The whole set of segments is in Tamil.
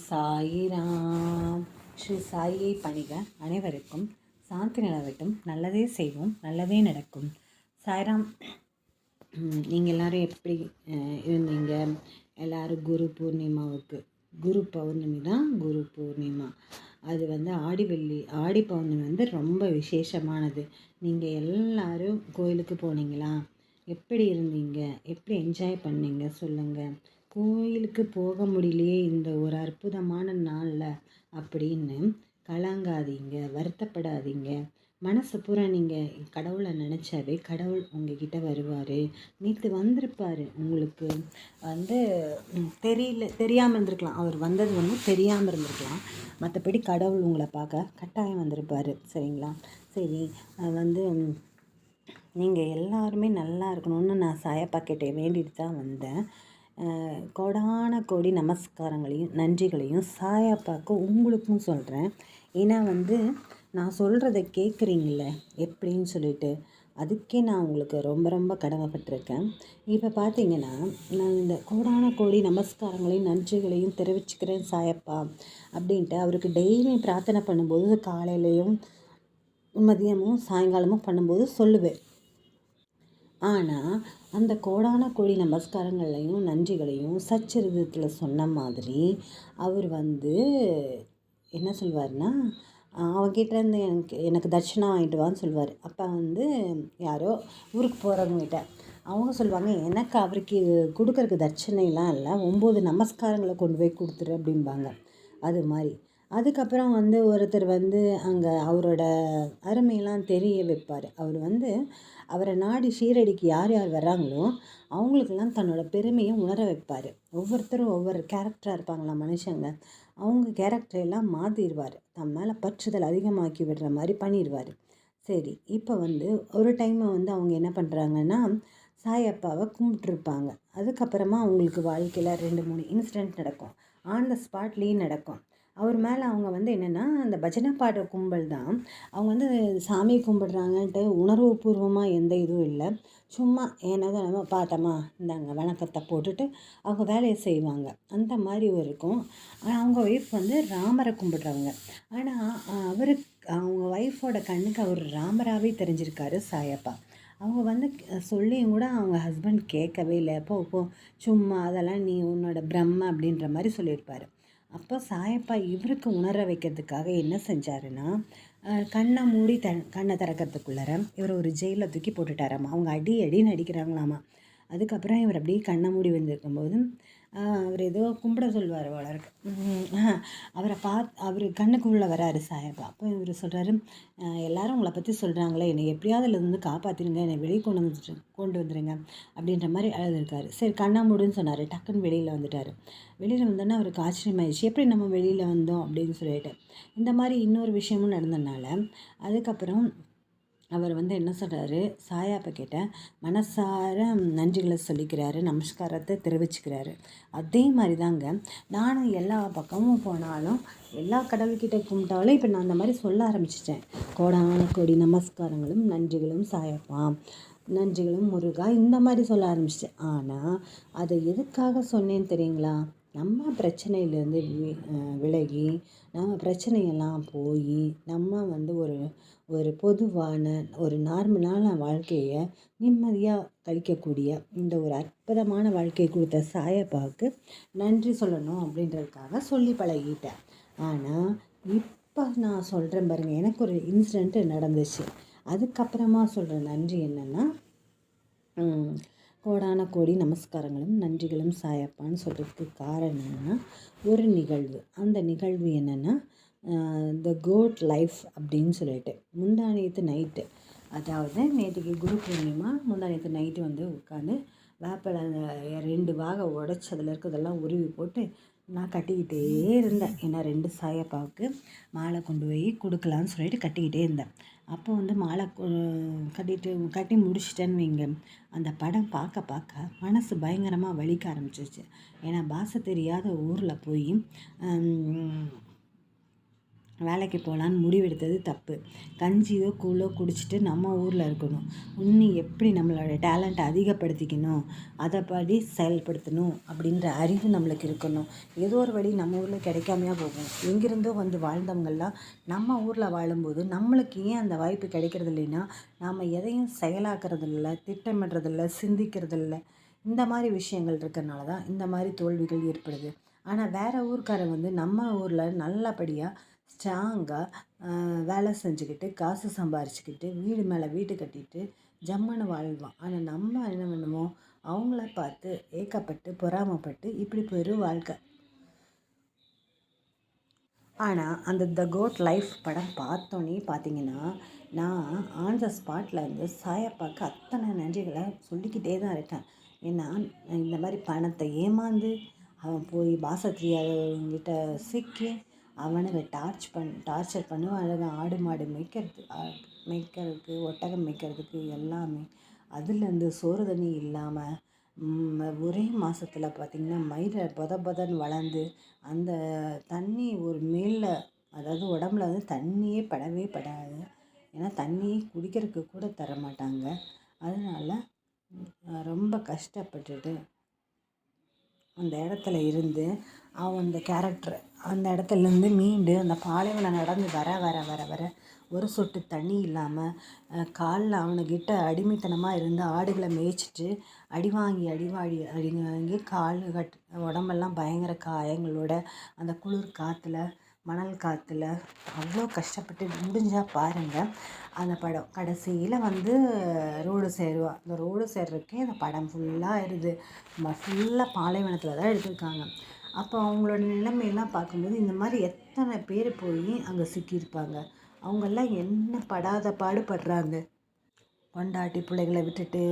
சாயிராம். ஸ்ரீ சாயியை பணிக அனைவருக்கும் சாந்தி நிலவட்டும். நல்லதே செய்வோம், நல்லதே நடக்கும். சாய்ராம். நீங்கள் எல்லோரும் எப்படி இருந்தீங்க? எல்லோரும் குரு பூர்ணிமாவுக்கு, குரு பௌர்ணமி தான் குரு பூர்ணிமா. அது ஆடி பௌர்ணமி ரொம்ப விசேஷமானது. நீங்கள் எல்லோரும் கோயிலுக்கு போனீங்களா? எப்படி இருந்தீங்க? எப்படி என்ஜாய் பண்ணீங்க சொல்லுங்கள். கோயிலுக்கு போக முடியலையே இந்த ஒரு அற்புதமான நாளில் அப்படின்னு கலங்காதீங்க, வருத்தப்படாதீங்க. மனசு பூரா நீங்கள் கடவுளை நினச்சாவே கடவுள் உங்ககிட்ட வருவார். நேற்று வந்திருப்பார். உங்களுக்கு தெரியாமல் இருந்திருக்கலாம். அவர் வந்தது தெரியாமல் இருந்திருக்கலாம். மற்றபடி கடவுள் உங்களை பார்க்க கட்டாயம் வந்திருப்பார். சரிங்களா? சரி, நீங்கள் எல்லாருமே நல்லா இருக்கணும்னு நான் சாயப்பா கிட்டே வேண்டிட்டு தான் வந்தேன். கோடான கோடி நமஸ்காரங்களையும் நன்றிகளையும் சாயப்பாக்கு உங்களுக்கும் சொல்கிறேன். ஏன்னா நான் சொல்கிறத கேட்குறீங்கள எப்படின்னு சொல்லிட்டு, அதுக்கே நான் உங்களுக்கு ரொம்ப ரொம்ப கடமைப்பட்டிருக்கேன். இப்போ பார்த்தீங்கன்னா, நான் இந்த கோடான கோடி நமஸ்காரங்களையும் நன்றிகளையும் தெரிவிச்சுக்கிறேன் சாயப்பா அப்படின்ட்டு அவருக்கு டெய்லி பிரார்த்தனை பண்ணும்போது காலையிலையும் மதியமும் சாயங்காலமும் பண்ணும்போது சொல்லுவேன். ஆனால் அந்த கோடான கோடி நமஸ்காரங்களையும் நன்றிகளையும் சச்சரிதத்தில் சொன்ன மாதிரி அவர் என்ன சொல்வார்னா, அவங்ககிட்டேருந்து எனக்கு தட்சிணம் வாங்கிட்டு வான்னு சொல்லுவார். அப்போ யாரோ ஊருக்கு போகிறவங்ககிட்ட அவங்க சொல்லுவாங்க, எனக்கு அவருக்கு கொடுக்குறக்கு தட்சணைலாம் இல்லை, 9 நமஸ்காரங்களை கொண்டு போய் கொடுத்துரு அப்படிம்பாங்க. அது மாதிரி அதுக்கப்புறம் ஒருத்தர் அங்கே அவரோட அருமையெல்லாம் தெரிய வைப்பார். அவர் அவரை நாடி ஷீரடிக்கு யார் யார் வர்றாங்களோ அவங்களுக்கெல்லாம் தன்னோட பெருமையை உணர வைப்பார். ஒவ்வொருத்தரும் ஒவ்வொரு கேரக்டராக இருப்பாங்களா மனுஷங்க, அவங்க கேரக்டரெல்லாம் மாற்றிடுவார். தன் மேலே பற்றுதல் அதிகமாக்கி விடுற மாதிரி பண்ணிடுவார். சரி, இப்போ ஒரு டைமை அவங்க என்ன பண்ணுறாங்கன்னா, சாயப்பாவை கும்பிட்டுருப்பாங்க. அதுக்கப்புறமா அவங்களுக்கு வாழ்க்கையில் 2-3 இன்சிடெண்ட் நடக்கும். ஆன் த ஸ்பாட்லேயே நடக்கும். அவர் மேலே அவங்க என்னென்னா, அந்த பஜனை பாடுற கும்பல் தான். அவங்க சாமி கும்பிடுறாங்கன்ட்டு உணர்வுபூர்வமாக எந்த இதுவும் இல்லை. சும்மா ஏனோ நம்ம பார்த்தோமா இந்தாங்க வணக்கத்தை போட்டுட்டு அவங்க வேலையை செய்வாங்க. அந்த மாதிரி இருக்கும். ஆனால் அவங்க ஒய்ஃப் ராமரை கும்பிடுறவங்க. ஆனால் அவங்க ஒய்ஃபோட கண்ணுக்கு அவர் ராமராகவே தெரிஞ்சிருக்காரு சாயப்பா. அவங்க சொல்லியும் கூட அவங்க ஹஸ்பண்ட் கேட்கவே இல்லை. போ சும்மா அதெல்லாம் நீ உன்னோட பிரம்ம அப்படின்ற மாதிரி சொல்லியிருப்பார். அப்போ சாயப்பா இவருக்கு உணர வைக்கிறதுக்காக என்ன செஞ்சாருன்னா, கண்ணை மூடி கண்ணை திறக்கிறதுக்குள்ளார இவர் ஒரு ஜெயிலில் தூக்கி போட்டுட்டாராமா. அவங்க அடின்னு அடிக்கிறாங்களாமா. அதுக்கப்புறம் இவர் அப்படியே கண்ணை மூடி வந்திருக்கும்போது அவர் ஏதோ கும்பிட சொல்லுவார் வளருக்கு. அவர் கண்ணுக்குள்ளே வராரு சாயப்பா. அப்போ இவர் சொல்கிறாரு, எல்லாரும் உங்களை பற்றி சொல்கிறாங்களே, என்னை எப்படியாவது இருந்து காப்பாற்றிடுங்க, என்னை வெளியே கொண்டு வந்துடுங்க அப்படின்ற மாதிரி அழுதுருக்காரு. சரி கண்ணா மூடுன்னு சொன்னார். டக்குன்னு வெளியில் வந்துட்டார். வெளியில் வந்தோன்னா அவருக்கு ஆச்சரியமாயிடுச்சு, எப்படி நம்ம வெளியில் வந்தோம் அப்படின்னு சொல்லிட்டு. இந்த மாதிரி இன்னொரு விஷயமும் நடந்ததுனால அதுக்கப்புறம் அவர் என்ன சொல்கிறாரு, சாயாப்பா கிட்ட மனசார நன்றிகளை சொல்லிக்கிறாரு, நமஸ்காரத்தை தெரிவிச்சுக்கிறாரு. அதே மாதிரி தாங்க நானும் எல்லா பக்கமும் போனாலும் எல்லா கடவுள்கிட்ட கும்பிட்டாலும் இப்போ நான் அந்த மாதிரி சொல்ல ஆரம்பிச்சிட்டேன். கோடான கோடி நமஸ்காரங்களும் நன்றிகளும் சாயப்பா, நன்றிகளும் முருகா, இந்த மாதிரி சொல்ல ஆரம்பிச்சிட்டேன். ஆனால் அதை எதுக்காக சொன்னேன்னு தெரியுங்களா? நம்ம பிரச்சனையிலேருந்து விலகி நம்ம பிரச்சனையெல்லாம் போய் நம்ம ஒரு பொதுவான ஒரு நார்மலான வாழ்க்கையை நிம்மதியாக கழிக்கக்கூடிய இந்த ஒரு அற்புதமான வாழ்க்கையை கொடுத்த சாயப்பாவுக்கு நன்றி சொல்லணும் அப்படின்றதுக்காக சொல்லி பழகிட்டேன். ஆனால் இப்போ நான் சொல்கிறேன் பாருங்கள், எனக்கு ஒரு இன்சிடெண்ட்டு நடந்துச்சு. அதுக்கப்புறமா சொல்கிற நன்றி என்னென்னா, கோடான கோடி நமஸ்காரங்களும் நன்றிகளும் சாயப்பான்னு சொல்கிறதுக்கு காரணம் என்னென்னா, ஒரு நிகழ்வு. அந்த நிகழ்வு என்னென்னா, த கோட் லைஃப் அப்படின்னு சொல்லிட்டு முந்தானேத்து நைட்டு, அதாவது நேற்றுக்கு குரு பூர்ணிமா, முந்தானேத்து நைட்டு உட்காந்து வேப்பிலை 2 வாகை உடச்சி அதில் இருக்கிறதெல்லாம் உருவி போட்டு நான் கட்டிக்கிட்டே இருந்தேன். ஏன்னா 2 சாயப்பாவுக்கு மாலை கொண்டு போய் கொடுக்கலான்னு சொல்லிட்டு கட்டிக்கிட்டே இருந்தேன். அப்போ மாலை கட்டி முடிச்சிட்டேன்னு வைங்க, அந்த படம் பார்க்க மனசு பயங்கரமாக வலிக்க ஆரம்பிச்சிச்சு. ஏன்னா பாஷை தெரியாத ஊரில் போய் வேலைக்கு போகலான்னு முடிவெடுத்தது தப்பு. கஞ்சியோ கூழோ குடிச்சிட்டு நம்ம ஊரில் இருக்கணும். இன்னும் எப்படி நம்மளோட டேலண்ட்டை அதிகப்படுத்திக்கணும், அதைப்படி செயல்படுத்தணும் அப்படின்ற அறிவு நம்மளுக்கு இருக்கணும். ஏதோ ஒரு வழி நம்ம ஊரில் கிடைக்காமையா போகும். எங்கிருந்தோ வந்து வாழ்ந்தவங்கள்லாம் நம்ம ஊரில் வாழும்போது நம்மளுக்கு ஏன் அந்த வாய்ப்பு கிடைக்கிறது இல்லைன்னா, நாம் எதையும் செயலாக்குறதில்ல, திட்டமிடுறதில்ல, சிந்திக்கிறதில்ல. இந்த மாதிரி விஷயங்கள் இருக்கிறனால தான் இந்த மாதிரி தோல்விகள் ஏற்படுது. ஆனால் வேறு ஊர்க்காரன் வந்து நம்ம ஊரில் நல்லபடியாக ஸ்ட்ராங்காக வேலை செஞ்சுக்கிட்டு காசு சம்பாரிச்சுக்கிட்டு வீடு மேலே வீடு கட்டிட்டு ஜம்முன்னு வாழ்வான். ஆனால் நம்ம என்ன பண்ணுவோம், அவங்கள பார்த்து ஏக்கப்பட்டு பொறாமப்பட்டு இப்படி போயிடும் வாழ்க்கை. ஆனால் அந்த த கோட் லைஃப் படம் பார்த்தோன்னே பார்த்தீங்கன்னா, நான் ஆன் த ஸ்பாட்டில் வந்து சாயப்பாக்கு அத்தனை நன்றிகளை சொல்லிக்கிட்டே தான் இருக்கேன். ஏன்னா இந்த மாதிரி பணத்தை ஏமாந்து அவன் போய் பாசத்திரியாங்கிட்ட சிக்கி அவனுங்க டார்ச்சர் பண்ணுவானுங்க. ஆடு மாடு மேய்க்கிறதுக்கு ஒட்டகம் மேய்க்கிறதுக்கு எல்லாமே. அதுலேருந்து சோறு தண்ணி இல்லாமல் ஒரே மாதத்துல பார்த்திங்கன்னா மயிரை பொதன்னு வளர்ந்து அந்த தண்ணி ஒரு மேலே, அதாவது உடம்புல வந்து தண்ணியே படவே படாது. ஏன்னா தண்ணியே குடிக்கிறதுக்கு கூட தர மாட்டாங்க. அதனால் ரொம்ப கஷ்டப்பட்டுட்டு அந்த இடத்துல இருந்து அவன் அந்த கேரக்டர் அந்த இடத்துலேருந்து மீண்டு அந்த பாலைவனம் நடந்து வர ஒரு சொட்டு தண்ணி இல்லாமல் காலில் அவனுக்கிட்ட அடிமைத்தனமாக இருந்து ஆடுகளை மேய்ச்சிட்டு அடி வாங்கி கால் உடம்பெல்லாம் பயங்கர காயங்களோட அந்த குளிர் காற்றுல மணல் காற்றுல அவ்வளோ கஷ்டப்பட்டு முடிஞ்சால் பாருங்கள் அந்த படம். கடைசியில் வந்து ரோடு சேருவான். அந்த ரோடு சேர்றதுக்கே அந்த படம் ஃபுல்லாக ஆயிடுது. ஃபுல்லாக பாலைவனத்தில் தான் எடுத்திருக்காங்க. அப்போ அவங்களோட நிலைமையெல்லாம் பார்க்கும்போது இந்த மாதிரி எத்தனை பேர் போய் அங்கே சிக்கியிருப்பாங்க. அவங்கெல்லாம் என்ன படாத பாடுபடுறாங்க. பொண்டாட்டி பிள்ளைகளை விட்டுட்டு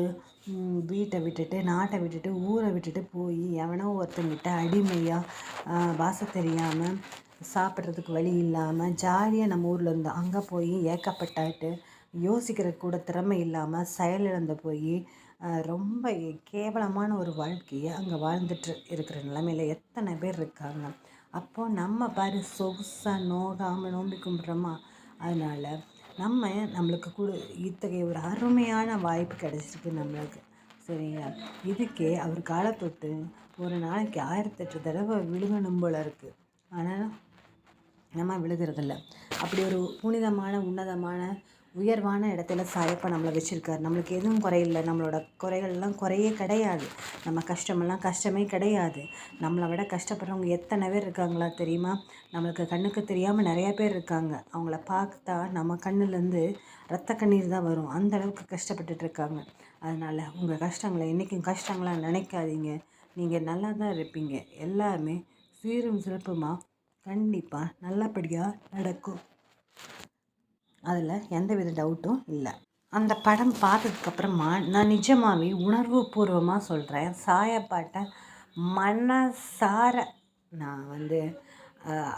வீட்டை விட்டுட்டு நாட்டை விட்டுட்டு ஊரை விட்டுட்டு போய் எவனோ ஒருத்தங்கிட்ட அடிமையாக பாச தெரியாமல் சாப்பிட்றதுக்கு வழி இல்லாமல் ஜாலியாக நம்ம ஊரில் இருந்தோம். அங்கே போய் ஏக்கப்பட்டாட்டு யோசிக்கிறதுக்கு கூட திறமை இல்லாமல் செயலிழந்து போய் ரொம்ப கேவலமான ஒரு வாழ்க்கையை அங்கே வாழ்ந்துட்டு இருக்கிற நிலைமையில் எத்தனை பேர் இருக்காங்க. அப்போது நம்ம பாரு சொகுசாக நோகாமல் நோம்பி கும்பிட்றோமா. அதனால் நம்மளுக்கு கூட இத்தகைய ஒரு அருமையான வாய்ப்பு கிடச்சிருக்கு நம்மளுக்கு. சரிங்களா? இதுக்கே அவர் காலத்தொட்டு ஒரு நாளைக்கு 1008 தடவை விழுகணும் போல இருக்குது. ஆனால் நம்ம விழுகிறதில்ல. அப்படி ஒரு புனிதமான உன்னதமான உயர்வான இடத்துல சாயப்பா நம்மளை வச்சுருக்காரு. நம்மளுக்கு எதுவும் குறையில்லை. நம்மளோட குறைகள்லாம் குறையே கிடையாது. நம்ம கஷ்டமெல்லாம் கஷ்டமே கிடையாது. நம்மளை விட கஷ்டப்படுறவங்க எத்தனை பேர் இருக்காங்களா தெரியுமா? நம்மளுக்கு கண்ணுக்கு தெரியாமல் நிறையா பேர் இருக்காங்க. அவங்கள பார்த்தா நம்ம கண்ணுலேருந்து ரத்த கண்ணீர் தான் வரும். அந்த அளவுக்கு கஷ்டப்பட்டுட்டு இருக்காங்க. அதனால் உங்கள் கஷ்டங்களை என்றைக்கும் கஷ்டங்களாக நினைக்காதீங்க. நீங்கள் நல்லா தான் இருப்பீங்க. எல்லாமே சீரும் சிறப்புமாக கண்டிப்பாக நல்லபடியாக நடக்கும். அதில் எந்தவித டவுட்டும் இல்லை. அந்த படம் பார்த்ததுக்கப்புறமா நான் நிஜமாகவே உணர்வு பூர்வமாக சொல்கிறேன், சாயப்பாட்டை மனசார நான் வந்து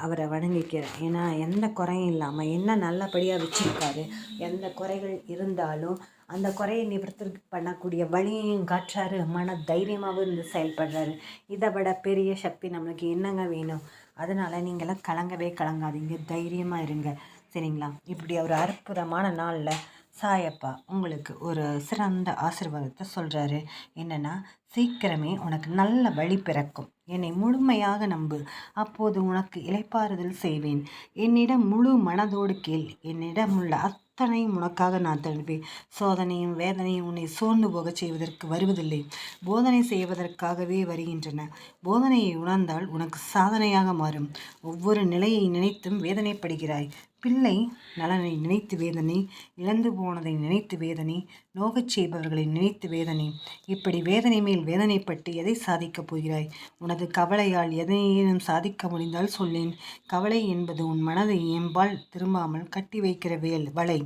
அவரை வணங்கிக்கிறேன். ஏன்னா எந்த குறையும் இல்லாமல் என்ன நல்லபடியாக வச்சுருக்காரு. எந்த குறைகள் இருந்தாலும் அந்த குறையை நிவர்த்தி பண்ணக்கூடிய வழியையும் காட்டுறாரு. மன தைரியமாகவும் இருந்து செயல்படுறாரு. இதை விட பெரிய சக்தி நம்மளுக்கு என்னங்க வேணும்? அதனால் நீங்களாம் கலங்காதீங்க, தைரியமாக இருங்க. சரிங்களா? இப்படி ஒரு அற்புதமான நாளில் சாயப்பா உங்களுக்கு ஒரு சிறந்த ஆசீர்வாதத்தை சொல்கிறாரு. என்னென்னா, சீக்கிரமே உனக்கு நல்ல வழி பிறக்கும். என்னை முழுமையாக நம்பு, அப்போது உனக்கு இளைப்பாறுதல் செய்வேன். என்னிடம் முழு மனதோடு கேள். என்னிடம் உள்ள அத்தனையும் உனக்காக நான் தருவேன். சோதனையும் வேதனையும் உன்னை சோர்ந்து போகச் செய்வதற்கு வருவதில்லை, போதனை செய்வதற்காகவே வருகின்றன. போதனையை உணர்ந்தால் உனக்கு சாதனையாக மாறும். ஒவ்வொரு நிலையை நினைத்தும் வேதனைப்படுகிறாய். பிள்ளை நலனை நினைத்து வேதனை, இழந்து போனதை நினைத்து வேதனை, நோகச் செய்பவர்களை நினைத்து வேதனை. இப்படி வேதனை மேல் வேதனைப்பட்டு எதை சாதிக்கப் போகிறாய்? உனது கவலையால் எதனையும் சாதிக்க முடிந்தால் சொல்லேன். கவலை என்பது உன் மனதை என்பால் திரும்பாமல் கட்டி வைக்கிற வலை.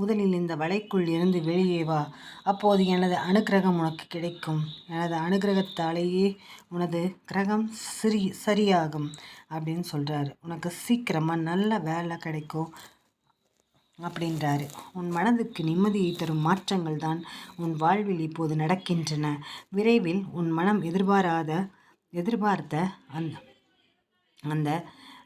முதலில் இந்த வலைக்குள் இருந்து வெளியே வா. அப்போது எனது அனுக்கிரகம் உனக்கு கிடைக்கும். எனது அனுக்கிரகத்தாலேயே உனது கிரகம் சரியாகும் அப்படின்னு சொல்கிறாரு. உனக்கு சீக்கிரமாக நல்ல வேலை கிடைக்கும் அப்படின்றாரு. உன் மனதுக்கு நிம்மதியை தரும் மாற்றங்கள் தான் உன் வாழ்வில் இப்போது நடக்கின்றன. விரைவில் உன் மனம் எதிர்பார்த்த அந்த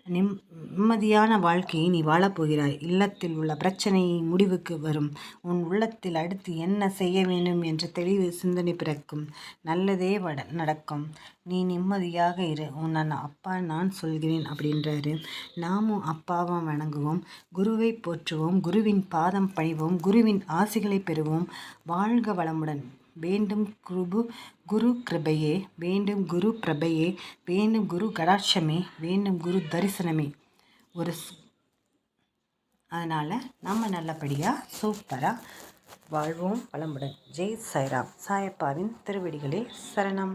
நிம்மதியான வாழ்க்கையை நீ வாழப்போகிறாய். இல்லத்தில் உள்ள பிரச்சனை முடிவுக்கு வரும். உன் உள்ளத்தில் அடுத்து என்ன செய்ய வேண்டும் என்ற தெளிவு சிந்தனை பிறக்கும். நல்லதே நடக்கும். நீ நிம்மதியாக இரு. உன் அப்பா நான் சொல்கிறேன் அப்படின்றாரு. நாமும் அப்பாவை வணங்குவோம், குருவை போற்றுவோம், குருவின் பாதம் பணிவோம், குருவின் ஆசிகளை பெறுவோம். வாழ்க வளமுடன். வேண்டும் குரு கிருபையே, வேண்டும் குரு பிரபையே, வேண்டும் குரு கடாட்சமே, வேண்டும் குரு தரிசனமே. அதனால் நம்ம நல்லபடியாக சூப்பராக வாழ்வோம் வளமுடன். ஜெய் சாய்ராம். சாயப்பாவின் திருவடிகளே சரணம்.